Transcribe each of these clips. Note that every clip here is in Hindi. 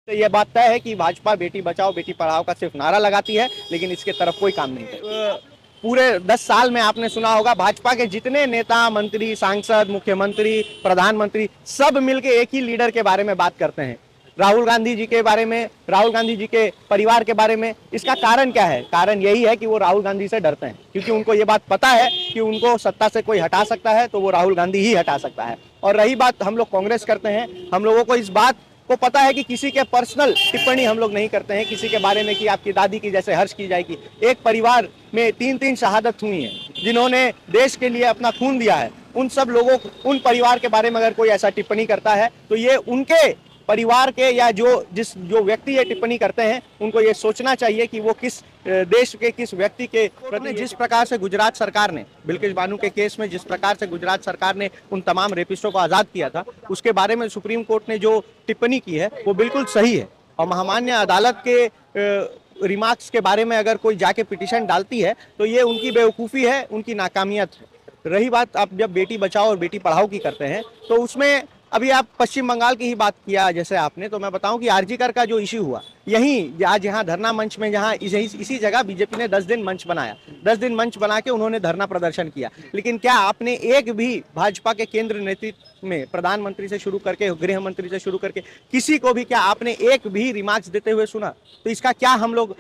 तो ये बात तय है कि भाजपा बेटी बचाओ बेटी पढ़ाओ का सिर्फ नारा लगाती है, लेकिन इसके तरफ कोई काम नहीं करती। पूरे 10 साल में आपने सुना होगा भाजपा के जितने नेता, मंत्री, सांसद, मुख्यमंत्री, प्रधानमंत्री सब मिलके एक ही लीडर के बारे में बात करते हैं, राहुल गांधी जी के बारे में, राहुल गांधी जी के परिवार के बारे में। इसका कारण क्या है? कारण यही है कि वो राहुल गांधी से डरते हैं, क्योंकि उनको ये बात पता है कि उनको सत्ता से कोई हटा सकता है तो वो राहुल गांधी ही हटा सकता है। और रही बात हम लोग कांग्रेस करते हैं, हम लोगों को इस बात को पता है कि किसी के पर्सनल टिप्पणी हम लोग नहीं करते हैं, किसी के बारे में कि आपकी दादी की जैसे हर्ष की जाएगी। एक परिवार में 3-3 शहादत हुई है, जिन्होंने देश के लिए अपना खून दिया है। उन सब लोगों, उन परिवार के बारे में अगर कोई ऐसा टिप्पणी करता है तो ये उनके परिवार के या जो व्यक्ति ये टिप्पणी करते हैं उनको ये सोचना चाहिए कि वो किस देश के किस व्यक्ति के प्रति। जिस प्रकार से गुजरात सरकार ने बिल्किस बानो के केस में जिस प्रकार से गुजरात सरकार ने उन तमाम रेपिस्टों को आज़ाद किया था, उसके बारे में सुप्रीम कोर्ट ने जो टिप्पणी की है वो बिल्कुल सही है। और महामान्य अदालत के रिमार्क्स के बारे में अगर कोई जाके पिटीशन डालती है तो ये उनकी बेवकूफ़ी है, उनकी नाकामियत है। रही बात आप जब बेटी बचाओ और बेटी पढ़ाओ की करते हैं तो उसमें अभी आप पश्चिम बंगाल की ही बात किया जैसे आपने, तो मैं बताऊं कि आरजी कर का जो इश्यू हुआ, यहीं आज यहाँ धरना मंच में, जहाँ इसी जगह बीजेपी ने 10 दिन मंच बनाया, 10 दिन मंच बना के उन्होंने धरना प्रदर्शन किया। लेकिन क्या आपने एक भी भाजपा के केंद्र नेतृत्व में, प्रधानमंत्री से शुरू करके गृह मंत्री से शुरू करके किसी को भी क्या आपने एक भी रिमार्क्स देते हुए सुना? तो इसका क्या हम लोग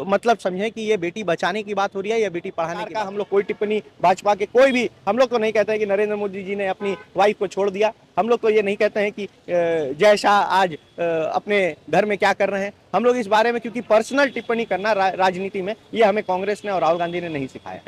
मतलब समझें कि ये बेटी बचाने की बात हो रही है या बेटी पढ़ाने की? हम लोग कोई टिप्पणी भाजपा के कोई भी, हम लोग तो नहीं कहते हैं कि नरेंद्र मोदी जी ने अपनी वाइफ को छोड़ दिया, हम लोग तो ये नहीं कहते हैं कि जय शाह आज अपने घर में क्या कर रहे हैं। हम लोग इस बारे में, क्योंकि पर्सनल टिप्पणी करना राजनीति में, ये हमें कांग्रेस ने और राहुल गांधी ने नहीं सिखाया।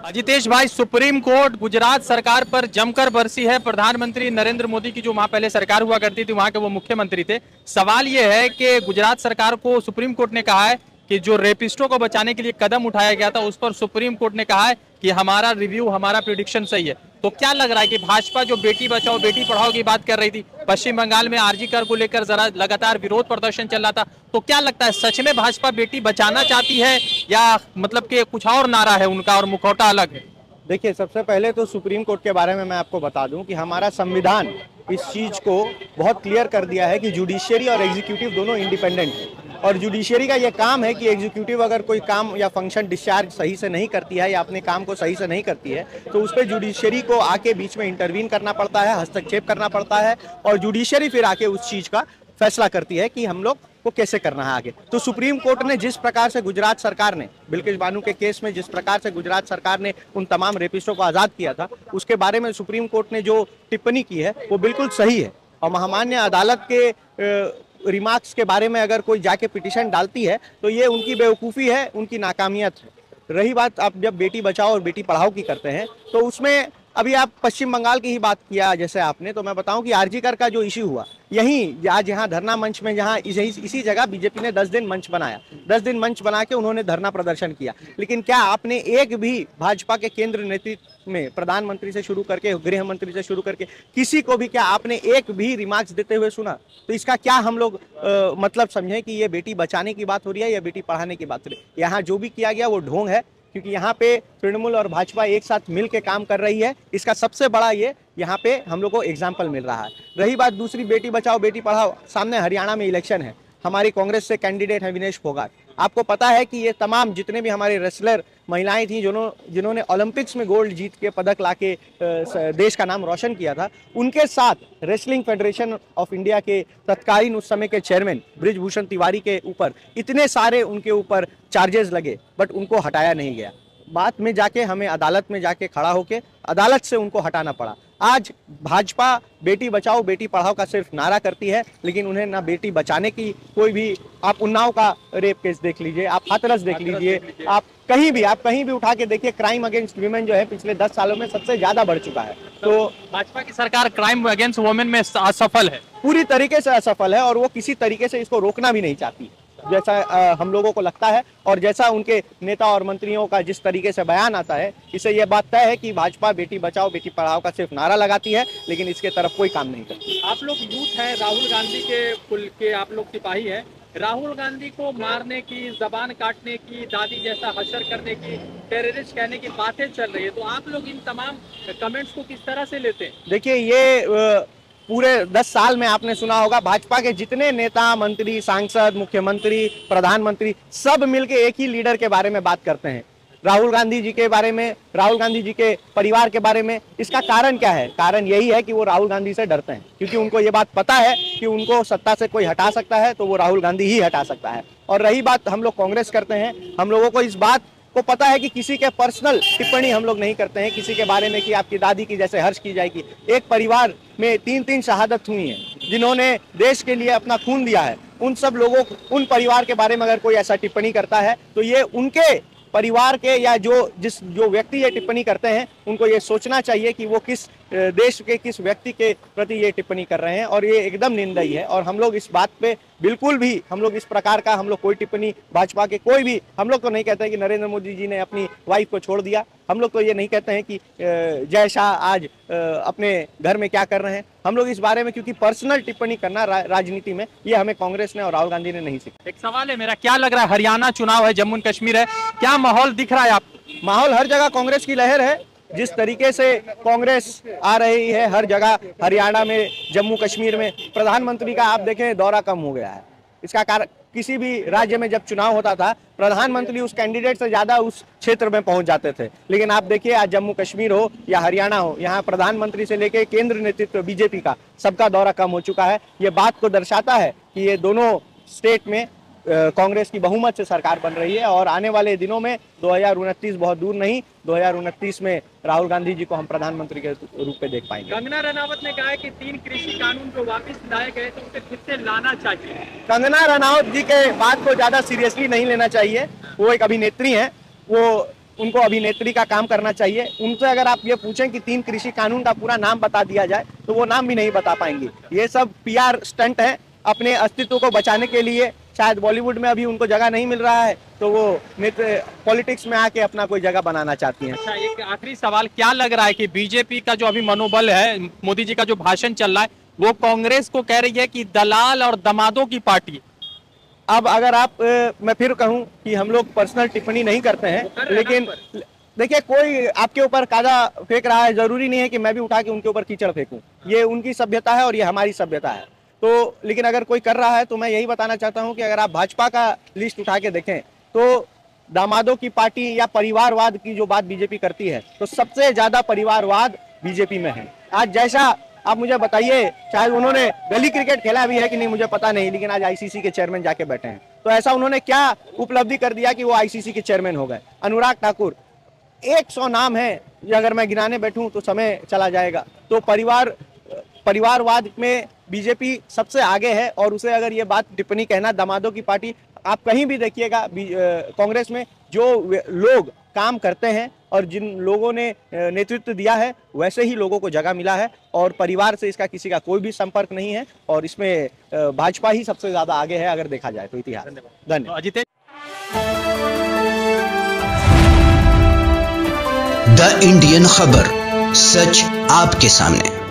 अजितेश भाई, सुप्रीम कोर्ट गुजरात सरकार पर जमकर बरसी है। प्रधानमंत्री नरेंद्र मोदी की जो वहां पहले सरकार हुआ करती थी, वहां के वो मुख्यमंत्री थे। सवाल ये है कि गुजरात सरकार को सुप्रीम कोर्ट ने कहा है कि जो रेपिस्टों को बचाने के लिए कदम उठाया गया था उस पर सुप्रीम कोर्ट ने कहा है कि हमारा रिव्यू, हमारा प्रेडिक्शन सही है। तो क्या लग रहा है कि भाजपा जो बेटी बचाओ बेटी पढ़ाओ की बात कर रही थी, पश्चिम बंगाल में आरजी कर को लेकर जरा लगातार विरोध प्रदर्शन चल रहा था, तो क्या लगता है सच में भाजपा बेटी बचाना चाहती है या मतलब कि कुछ और नारा है उनका और मुखौटा अलग है? देखिए, सबसे पहले तो सुप्रीम कोर्ट के बारे में मैं आपको बता दूं कि हमारा संविधान इस चीज को बहुत क्लियर कर दिया है कि जुडिशियरी और एग्जीक्यूटिव दोनों इंडिपेंडेंट है। और जुडिशियरी का ये काम है कि एग्जीक्यूटिव अगर कोई काम या फंक्शन डिस्चार्ज सही से नहीं करती है या अपने काम को सही से नहीं करती है तो उस पर जुडिशियरी को आके बीच में इंटरवीन करना पड़ता है, हस्तक्षेप करना पड़ता है, और जुडिशियरी फिर आके उस चीज का फैसला करती है कि हम लोग को कैसे करना है आगे। तो सुप्रीम कोर्ट ने जिस प्रकार से गुजरात सरकार ने बिल्किस बानो के केस में जिस प्रकार से गुजरात सरकार ने उन तमाम रेपिस्टों को आज़ाद किया था, उसके बारे में सुप्रीम कोर्ट ने जो टिप्पणी की है वो बिल्कुल सही है। और महामान्य अदालत के रिमार्क्स के बारे में अगर कोई जाके पिटीशन डालती है तो ये उनकी बेवकूफ़ी है, उनकी नाकामियत है। रही बात आप जब बेटी बचाओ और बेटी पढ़ाओ की करते हैं तो उसमें अभी आप पश्चिम बंगाल की ही बात किया जैसे आपने, तो मैं बताऊं कि आरजी कर का जो इश्यू हुआ, यहीं आज यहाँ धरना मंच में, जहाँ इसी जगह बीजेपी ने 10 दिन मंच बनाया, 10 दिन मंच बना के उन्होंने धरना प्रदर्शन किया। लेकिन क्या आपने एक भी भाजपा के केंद्र नेतृत्व में, प्रधानमंत्री से शुरू करके गृह मंत्री से शुरू करके किसी को भी क्या आपने एक भी रिमार्क्स देते हुए सुना? तो इसका क्या हम लोग मतलब समझें कि ये बेटी बचाने की बात हो रही है या बेटी पढ़ाने की बात हो रही है? यहाँ जो भी किया गया वो ढोंग है, क्योंकि यहाँ पे तृणमूल और भाजपा एक साथ मिल के काम कर रही है। इसका सबसे बड़ा ये यहाँ पे हम लोग को एग्जाम्पल मिल रहा है। रही बात दूसरी, बेटी बचाओ बेटी पढ़ाओ, सामने हरियाणा में इलेक्शन है, हमारी कांग्रेस से कैंडिडेट है विनेश फोगाट। आपको पता है कि ये तमाम जितने भी हमारे रेसलर महिलाएं थी जिन्होंने ओलंपिक्स में गोल्ड जीत के पदक लाके देश का नाम रोशन किया था, उनके साथ रेसलिंग फेडरेशन ऑफ इंडिया के तत्कालीन उस समय के चेयरमैन बृजभूषण तिवारी के ऊपर इतने सारे उनके ऊपर चार्जेस लगे, बट उनको हटाया नहीं गया। बात में जाके हमें अदालत में जाके खड़ा होके अदालत से उनको हटाना पड़ा। आज भाजपा बेटी बचाओ बेटी पढ़ाओ का सिर्फ नारा करती है, लेकिन उन्हें ना बेटी बचाने की कोई भी, आप उन्नाव का रेप केस देख लीजिए, आप हाथरस देख लीजिए, आप कहीं भी उठा के देखिए, क्राइम अगेंस्ट वुमेन जो है पिछले 10 सालों में सबसे ज्यादा बढ़ चुका है। तो भाजपा की सरकार क्राइम अगेंस्ट वुमेन में असफल है, पूरी तरीके से असफल है, और वो किसी तरीके से इसको रोकना भी नहीं चाहती, जैसा हम लोगों को लगता है। और जैसा उनके नेता और मंत्रियों का जिस तरीके से बयान आता है, इससे यह बात तय है कि भाजपा बेटी बचाओ बेटी पढ़ाओ का सिर्फ नारा लगाती है, लेकिन इसके तरफ कोई काम नहीं करती। आप लोग यूथ हैं, राहुल गांधी के कुल के आप लोग सिपाही हैं। राहुल गांधी को मारने की, जबान काटने की, दादी जैसा हशर करने की, टेररिस्ट कहने की बातें चल रही है, तो आप लोग इन तमाम कमेंट्स को किस तरह से लेते हैं? देखिए, ये पूरे 10 साल में आपने सुना होगा भाजपा के जितने नेता, मंत्री, सांसद, मुख्यमंत्री, प्रधानमंत्री सब मिलके एक ही लीडर के बारे में बात करते हैं, राहुल गांधी जी के बारे में, राहुल गांधी जी के परिवार के बारे में। इसका कारण क्या है? कारण यही है कि वो राहुल गांधी से डरते हैं, क्योंकि उनको ये बात पता है कि उनको सत्ता से कोई हटा सकता है तो वो राहुल गांधी ही हटा सकता है। और रही बात हम लोग कांग्रेस करते हैं, हम लोगों को इस बात को पता है कि किसी के पर्सनल टिप्पणी हम लोग नहीं करते हैं, किसी के बारे में कि आपकी दादी की जैसे हर्ष की जाएगी। एक परिवार में 3-3 शहादत हुई है, जिन्होंने देश के लिए अपना खून दिया है, उन सब लोगों, उन परिवार के बारे में अगर कोई ऐसा टिप्पणी करता है तो ये उनके परिवार के या जो व्यक्ति ये टिप्पणी करते हैं उनको ये सोचना चाहिए कि वो किस देश के किस व्यक्ति के प्रति ये टिप्पणी कर रहे हैं, और ये एकदम निंदनीय है। और हम लोग इस बात पे बिल्कुल भी, हम लोग इस प्रकार का, हम लोग कोई टिप्पणी भाजपा के कोई भी, हम लोग तो नहीं कहते हैं कि नरेंद्र मोदी जी ने अपनी वाइफ को छोड़ दिया, हम लोग तो ये नहीं कहते हैं कि जय शाह आज अपने घर में क्या कर रहे हैं। हम लोग इस बारे में, क्योंकि पर्सनल टिप्पणी करना राजनीति में, ये हमें कांग्रेस ने और राहुल गांधी ने नहीं सीखा। एक सवाल है मेरा, क्या लग रहा है, हरियाणा चुनाव है, जम्मू कश्मीर है, क्या माहौल दिख रहा है आपको? माहौल हर जगह कांग्रेस की लहर है। जिस तरीके से कांग्रेस आ रही है हर जगह, हरियाणा में, जम्मू कश्मीर में, प्रधानमंत्री का आप देखें दौरा कम हो गया है। इसका कारण, किसी भी राज्य में जब चुनाव होता था प्रधानमंत्री उस कैंडिडेट से ज्यादा उस क्षेत्र में पहुंच जाते थे, लेकिन आप देखिए आज जम्मू कश्मीर हो या हरियाणा हो, यहाँ प्रधानमंत्री से लेकर केंद्र नेतृत्व बीजेपी का सबका दौरा कम हो चुका है। ये बात को दर्शाता है कि ये दोनों स्टेट में कांग्रेस की बहुमत से सरकार बन रही है, और आने वाले दिनों में 2029 बहुत दूर नहीं, 2029 में राहुल गांधी जी को हम प्रधानमंत्री के रूप में देख पाएंगे। कंगना रनावत ने कहा है कि 3 कृषि कानून को वापस लाए गए तो उसे फिर से लाना चाहिए। कंगना रनावत जी के बात को ज्यादा सीरियसली नहीं लेना चाहिए। वो एक अभिनेत्री हैं, वो, उनको अभिनेत्री का काम करना चाहिए। उनसे अगर आप ये पूछें कि 3 कृषि कानून का पूरा नाम बता दिया जाए तो वो नाम भी नहीं बता पाएंगे। ये सब PR स्टंट है, अपने अस्तित्व को बचाने के लिए। शायद बॉलीवुड में अभी उनको जगह नहीं मिल रहा है तो वो पॉलिटिक्स में आके अपना कोई जगह बनाना चाहती हैं। अच्छा, एक आखिरी सवाल, क्या लग रहा है कि बीजेपी का जो अभी मनोबल है, मोदी जी का जो भाषण चल रहा है, वो कांग्रेस को कह रही है कि दलाल और दमादों की पार्टी? अब अगर आप मैं फिर कहूं कि हम लोग पर्सनल टिप्पणी नहीं करते हैं, लेकिन देखिए कोई आपके ऊपर कादा फेंक रहा है, जरूरी नहीं है कि मैं भी उठा के उनके ऊपर कीचड़ फेंकूं। ये उनकी सभ्यता है और ये हमारी सभ्यता है। तो लेकिन अगर कोई कर रहा है तो मैं यही बताना चाहता हूं कि अगर आप भाजपा का लिस्ट उठा के देखें तो दामादों की पार्टी या परिवारवाद की जो बात बीजेपी करती है, तो सबसे ज्यादा परिवारवाद बीजेपी में है। आज जैसा आप मुझे बताइए, शायद उन्होंने गली क्रिकेट खेला भी है कि नहीं मुझे पता नहीं, लेकिन आज ICC के चेयरमैन जाके बैठे हैं। तो ऐसा उन्होंने क्या उपलब्धि कर दिया कि वो ICC के चेयरमैन हो गए? अनुराग ठाकुर, 100 नाम है, अगर मैं गिनाने बैठूं तो समय चला जाएगा। तो परिवारवाद में बीजेपी सबसे आगे है, और उसे अगर ये बात टिप्पणी कहना दामादों की पार्टी, आप कहीं भी देखिएगा कांग्रेस में जो लोग काम करते हैं और जिन लोगों ने नेतृत्व दिया है वैसे ही लोगों को जगह मिला है, और परिवार से इसका किसी का कोई भी संपर्क नहीं है, और इसमें भाजपा ही सबसे ज्यादा आगे है अगर देखा जाए तो इतिहास। धन्यवाद। द इंडियन खबर, सच आपके सामने।